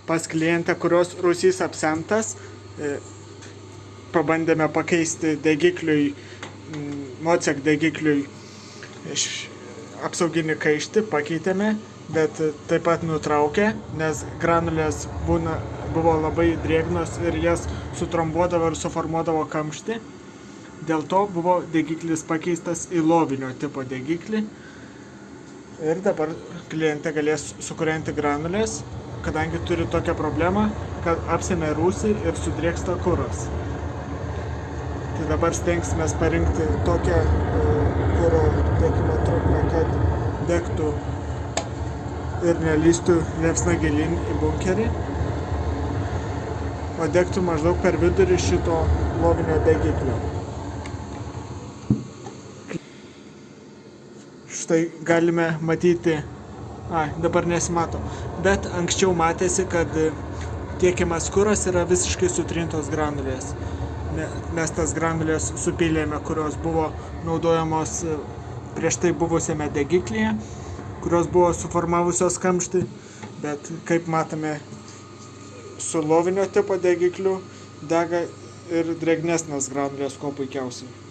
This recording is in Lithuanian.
pas klientę, kurios rūsys apsemtas. Pabandėme pakeisti degikliui, Mocek degikliui apsauginį kaištį, pakeitėme, bet taip pat nutraukė, nes granulės buvo labai drėgnos ir jas sutrombuodavo ir suformuodavo kamštį. Dėl to buvo degiklis pakeistas į lovinio tipo degiklį. Ir dabar klientė galės sukūrenti granulės, kadangi turi tokią problemą, kad apsemia rūsį ir sudrėksta kuras. Tai dabar stengsime parinkti tokią kuro degimo trukmę, kad degtų ir nelįstų liepsna gilyn į bunkerį, o degtų maždaug per vidurį šito lovinio degiklio. Štai galime matyti, dabar nesimato, bet anksčiau matėsi, kad tiekiamas kuras yra visiškai sutrintos granulės. Mes tas granulės supylėme, kurios buvo naudojamos prieš tai buvusiame degiklyje, kurios buvo suformavusios kamštį, bet kaip matome, su lovinio tipo degikliu dega ir drėgnesnės granulės kuo puikiausiai.